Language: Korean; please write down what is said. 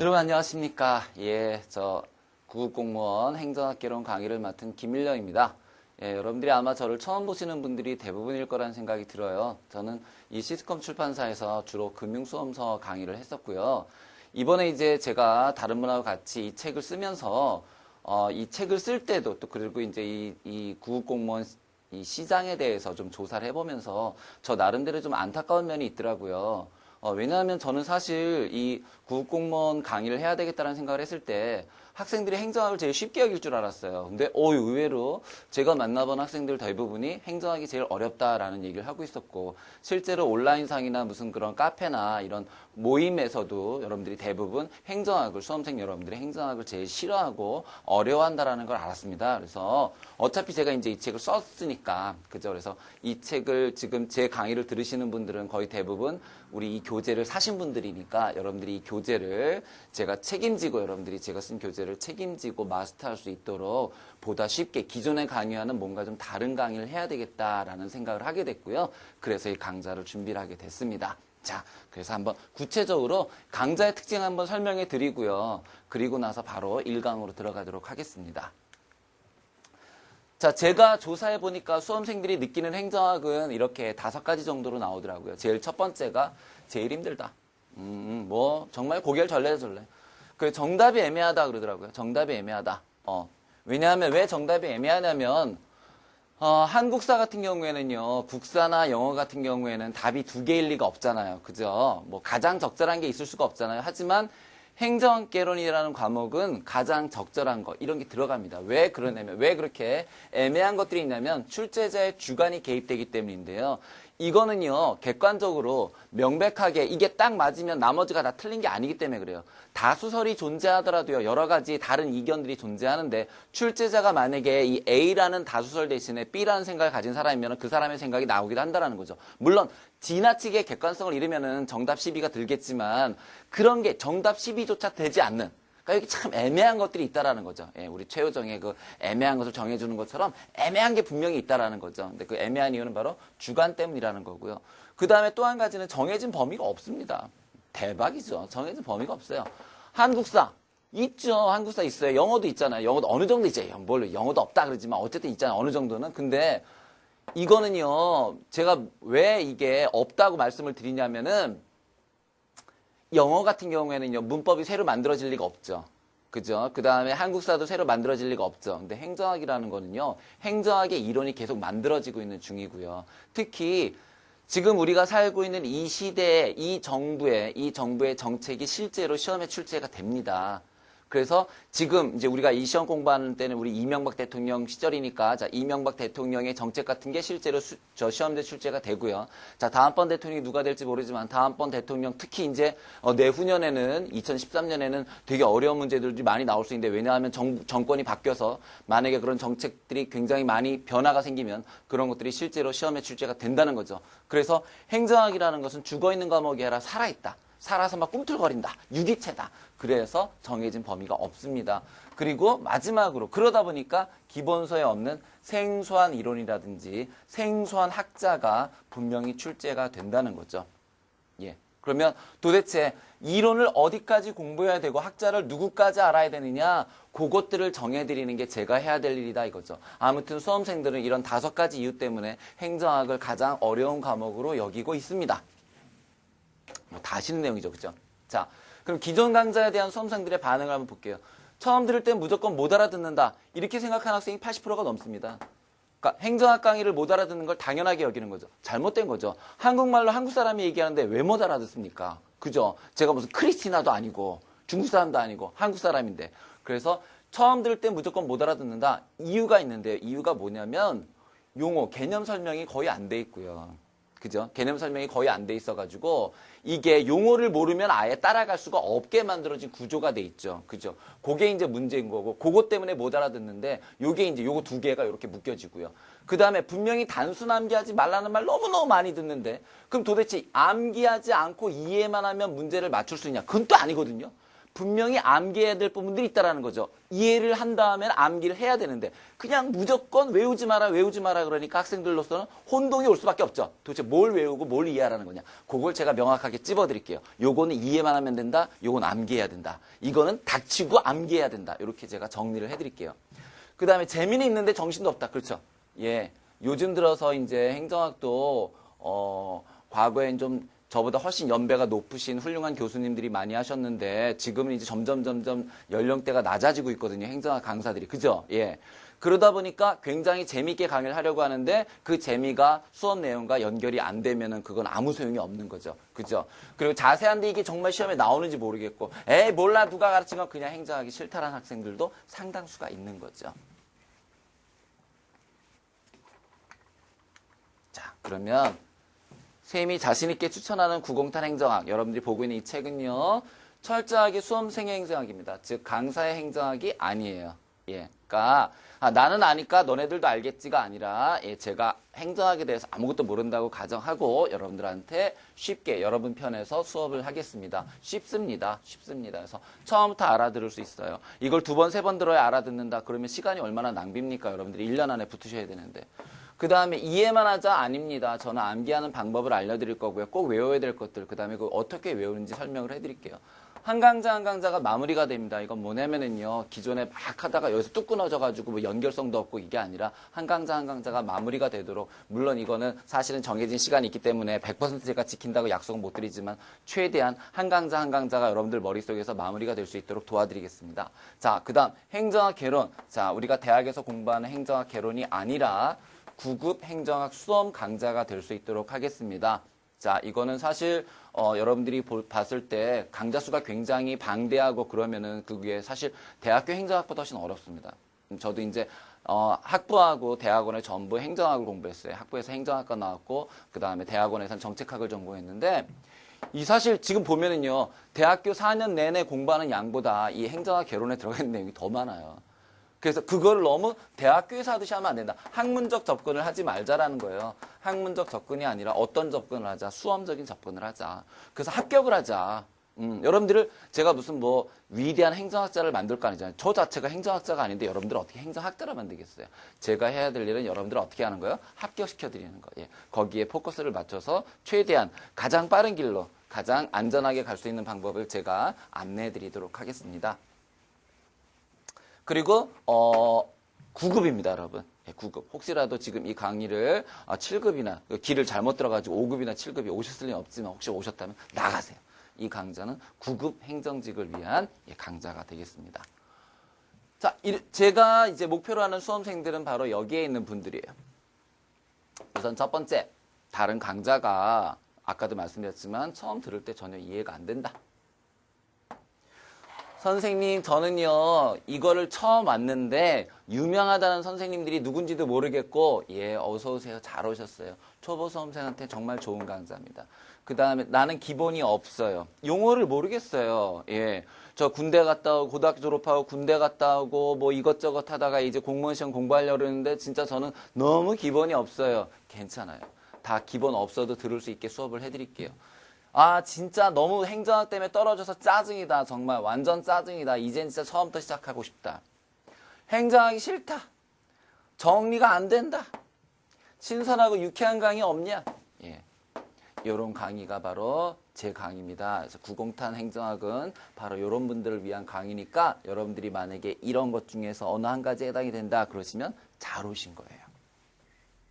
여러분 안녕하십니까. 저 구급공무원 행정학개론 강의를 맡은 김일령입니다. 여러분들이 아마 저를 처음 보시는 분들이 대부분일 거라는 생각이 들어요. 저는 이 시스컴 출판사에서 주로 금융수험서 강의를 했었고요. 이번에 이제 제가 다른 분하고 같이 이 책을 쓰면서 이 책을 쓸 때도 또 그리고 이제 이 구급공무원 이 시장에 대해서 좀 조사를 해보면서 저 나름대로 좀 안타까운 면이 있더라고요. 왜냐하면 저는 사실 이 구급공무원 강의를 해야 되겠다는 생각을 했을 때 학생들이 행정학을 제일 쉽게 여길 줄 알았어요. 근데 의외로 제가 만나본 학생들 대부분이 행정학이 제일 어렵다라는 얘기를 하고 있었고, 실제로 온라인상이나 무슨 그런 카페나 이런 모임에서도 여러분들이 대부분 수험생 여러분들이 행정학을 제일 싫어하고 어려워한다라는 걸 알았습니다. 그래서 어차피 제가 이제 이 책을 썼으니까, 그죠? 그래서 이 책을 지금 제 강의를 들으시는 분들은 거의 대부분 우리 이 교재를 사신 분들이니까 여러분들이 이 교재를 제가 책임지고, 여러분들이 제가 쓴 교재를 책임지고 마스터할 수 있도록 보다 쉽게 기존의 강의와는 뭔가 좀 다른 강의를 해야 되겠다라는 생각을 하게 됐고요. 그래서 이 강좌를 준비를 하게 됐습니다. 자, 그래서 한번 구체적으로 강좌의 특징 한번 설명해 드리고요. 그리고 나서 바로 1강으로 들어가도록 하겠습니다. 자, 제가 조사해 보니까 수험생들이 느끼는 행정학은 이렇게 5가지 정도로 나오더라고요. 제일 첫 번째가 제일 힘들다. 정말 고개를 절레절레. 그 정답이 애매하다 그러더라고요. 정답이 애매하다. 왜냐하면 왜 정답이 애매하냐면 한국사 같은 경우에는요, 국사나 영어 같은 경우에는 답이 2개일 리가 없잖아요. 그죠? 뭐 가장 적절한 게 있을 수가 없잖아요. 하지만 행정학개론이라는 과목은 가장 적절한 거, 이런 게 들어갑니다. 왜 그러냐면, 왜 그렇게 애매한 것들이 있냐면 출제자의 주관이 개입되기 때문인데요. 이거는요, 객관적으로 명백하게 이게 딱 맞으면 나머지가 다 틀린 게 아니기 때문에 그래요. 다수설이 존재하더라도요, 여러 가지 다른 이견들이 존재하는데, 출제자가 만약에 이 A라는 다수설 대신에 B라는 생각을 가진 사람이면 그 사람의 생각이 나오기도 한다는 거죠. 물론 지나치게 객관성을 잃으면 정답 시비가 들겠지만, 그런 게 정답 시비조차 되지 않는, 그러니까 여기 참 애매한 것들이 있다라는 거죠. 우리 최효정의 그 애매한 것을 정해주는 것처럼 애매한 게 분명히 있다라는 거죠. 근데 그 애매한 이유는 바로 주관 때문이라는 거고요. 그 다음에 또 한 가지는 정해진 범위가 없습니다. 대박이죠. 정해진 범위가 없어요. 한국사 있죠. 한국사 있어요. 영어도 있잖아요. 영어도 어느 정도 있죠. 영어도 없다 그러지만 어쨌든 있잖아요. 어느 정도는. 근데 이거는요, 제가 왜 이게 없다고 말씀을 드리냐면은, 영어 같은 경우에는요, 문법이 새로 만들어질 리가 없죠. 그죠? 그 다음에 한국사도 새로 만들어질 리가 없죠. 근데 행정학이라는 거는요, 행정학의 이론이 계속 만들어지고 있는 중이고요. 특히, 지금 우리가 살고 있는 이 시대에 이 정부의 정책이 실제로 시험에 출제가 됩니다. 그래서 지금 이제 우리가 이 시험 공부하는 때는 우리 이명박 대통령 시절이니까, 자, 이명박 대통령의 정책 같은 게 실제로 저 시험대 출제가 되고요. 자, 다음번 대통령이 누가 될지 모르지만 다음번 대통령 특히 이제 내후년에는 2013년에는 되게 어려운 문제들이 많이 나올 수 있는데, 왜냐하면 정권이 바뀌어서 만약에 그런 정책들이 굉장히 많이 변화가 생기면 그런 것들이 실제로 시험에 출제가 된다는 거죠. 그래서 행정학이라는 것은 죽어있는 과목이 아니라 살아있다. 살아서 막 꿈틀거린다. 유기체다. 그래서 정해진 범위가 없습니다. 그리고 마지막으로 그러다 보니까 기본서에 없는 생소한 이론이라든지 생소한 학자가 분명히 출제가 된다는 거죠. 그러면 도대체 이론을 어디까지 공부해야 되고 학자를 누구까지 알아야 되느냐, 그것들을 정해드리는 게 제가 해야 될 일이다 이거죠. 아무튼 수험생들은 이런 5가지 이유 때문에 행정학을 가장 어려운 과목으로 여기고 있습니다. 다 아시는 내용이죠. 그죠? 자, 그럼 기존 강좌에 대한 수험생들의 반응을 한번 볼게요. 처음 들을 땐 무조건 못 알아듣는다. 이렇게 생각하는 학생이 80%가 넘습니다. 그러니까 행정학 강의를 못 알아듣는 걸 당연하게 여기는 거죠. 잘못된 거죠. 한국말로 한국 사람이 얘기하는데 왜 못 알아듣습니까? 그죠? 제가 무슨 크리스티나도 아니고 중국 사람도 아니고 한국 사람인데. 그래서 처음 들을 땐 무조건 못 알아듣는다. 이유가 있는데요. 이유가 뭐냐면 용어, 개념 설명이 거의 안 돼 있고요. 그죠? 개념 설명이 거의 안 돼 있어가지고 이게 용어를 모르면 아예 따라갈 수가 없게 만들어진 구조가 돼 있죠. 그죠? 그게 이제 문제인 거고, 그것 때문에 못 알아듣는데 요게 이제 요거 2개가 이렇게 묶여지고요. 그 다음에 분명히 단순 암기하지 말라는 말 너무너무 많이 듣는데, 그럼 도대체 암기하지 않고 이해만 하면 문제를 맞출 수 있냐? 그건 또 아니거든요. 분명히 암기해야 될 부분들이 있다라는 거죠. 이해를 한 다음에는 암기를 해야 되는데 그냥 무조건 외우지 마라 그러니까 학생들로서는 혼동이 올 수밖에 없죠. 도대체 뭘 외우고 뭘 이해하라는 거냐. 그걸 제가 명확하게 찝어드릴게요. 요거는 이해만 하면 된다. 요건 암기해야 된다. 이거는 닥치고 암기해야 된다. 이렇게 제가 정리를 해드릴게요. 그 다음에 재미는 있는데 정신도 없다. 그렇죠. 예. 요즘 들어서 이제 행정학도 과거엔 좀 저보다 훨씬 연배가 높으신 훌륭한 교수님들이 많이 하셨는데 지금은 이제 점점 연령대가 낮아지고 있거든요. 행정학 강사들이. 그죠? 예. 그러다 보니까 굉장히 재미있게 강의를 하려고 하는데 그 재미가 수업 내용과 연결이 안 되면은 그건 아무 소용이 없는 거죠. 그죠? 그리고 자세한데 이게 정말 시험에 나오는지 모르겠고 에이 몰라 누가 가르친 건 그냥 행정하기 싫다라는 학생들도 상당수가 있는 거죠. 자, 그러면 쌤이 자신있게 추천하는 구공탄 행정학, 여러분들이 보고 있는 이 책은요, 철저하게 수험생의 행정학입니다. 즉 강사의 행정학이 아니에요. 예, 그러니까 나는 아니까 너네들도 알겠지가 아니라 제가 행정학에 대해서 아무것도 모른다고 가정하고 여러분들한테 쉽게 여러분 편에서 수업을 하겠습니다. 쉽습니다. 그래서 처음부터 알아들을 수 있어요. 이걸 2번, 3번 들어야 알아듣는다. 그러면 시간이 얼마나 낭비입니까? 여러분들이 1년 안에 붙으셔야 되는데. 그 다음에 이해만 하자 아닙니다. 저는 암기하는 방법을 알려드릴 거고요. 꼭 외워야 될 것들, 그 다음에 그 어떻게 외우는지 설명을 해드릴게요. 한 강자가 마무리가 됩니다. 이건 뭐냐면은요, 기존에 막 하다가 여기서 뚝 끊어져가지고 뭐 연결성도 없고 이게 아니라 한 강자가 마무리가 되도록, 물론 이거는 사실은 정해진 시간이 있기 때문에 100% 제가 지킨다고 약속은 못 드리지만 최대한 한 강자가 여러분들 머릿속에서 마무리가 될 수 있도록 도와드리겠습니다. 자, 그 다음 행정학 개론. 자, 우리가 대학에서 공부하는 행정학 개론이 아니라 9급 행정학 수험 강자가 될 수 있도록 하겠습니다. 자, 이거는 사실 여러분들이 봤을 때 강자 수가 굉장히 방대하고 그러면은 그게 사실 대학교 행정학보다 훨씬 어렵습니다. 저도 이제 학부하고 대학원에 전부 행정학을 공부했어요. 학부에서 행정학과 나왔고 그 다음에 대학원에서는 정책학을 전공했는데 이 사실 지금 보면은요, 대학교 4년 내내 공부하는 양보다 이 행정학 개론에 들어가 있는 내용이 더 많아요. 그래서 그걸 너무 대학교에서 하듯이 하면 안 된다. 학문적 접근을 하지 말자라는 거예요. 학문적 접근이 아니라 어떤 접근을 하자. 수험적인 접근을 하자. 그래서 합격을 하자. 여러분들을 제가 무슨 뭐 위대한 행정학자를 만들 거 아니잖아요. 저 자체가 행정학자가 아닌데 여러분들 어떻게 행정학자를 만들겠어요. 제가 해야 될 일은 여러분들 어떻게 하는 거예요? 합격시켜드리는 거예요. 거기에 포커스를 맞춰서 최대한 가장 빠른 길로 가장 안전하게 갈 수 있는 방법을 제가 안내해 드리도록 하겠습니다. 그리고 9급입니다, 여러분. 9급. 혹시라도 지금 이 강의를 7급이나 길을 잘못 들어가지고 5급이나 7급이 오셨을 리는 없지만 혹시 오셨다면 나가세요. 이 강좌는 9급 행정직을 위한 강좌가 되겠습니다. 자, 제가 이제 목표로 하는 수험생들은 바로 여기에 있는 분들이에요. 우선 첫 번째, 다른 강좌가 아까도 말씀드렸지만 처음 들을 때 전혀 이해가 안 된다. 선생님, 저는요, 이거를 처음 왔는데, 유명하다는 선생님들이 누군지도 모르겠고, 예, 어서오세요. 잘 오셨어요. 초보 수험생한테 정말 좋은 강좌입니다. 그 다음에 나는 기본이 없어요. 용어를 모르겠어요. 예. 저 군대 갔다 오고, 고등학교 졸업하고, 군대 갔다 오고, 뭐 이것저것 하다가 이제 공무원 시험 공부하려고 그러는데, 진짜 저는 너무 기본이 없어요. 괜찮아요. 다 기본 없어도 들을 수 있게 수업을 해드릴게요. 아, 진짜 너무 행정학 때문에 떨어져서 짜증이다. 정말 완전 짜증이다. 이젠 진짜 처음부터 시작하고 싶다. 행정하기 싫다. 정리가 안 된다. 신선하고 유쾌한 강의 없냐? 예. 요런 강의가 바로 제 강의입니다. 그래서 구공탄 행정학은 바로 요런 분들을 위한 강의니까 여러분들이 만약에 이런 것 중에서 어느 한 가지에 해당이 된다 그러시면 잘 오신 거예요.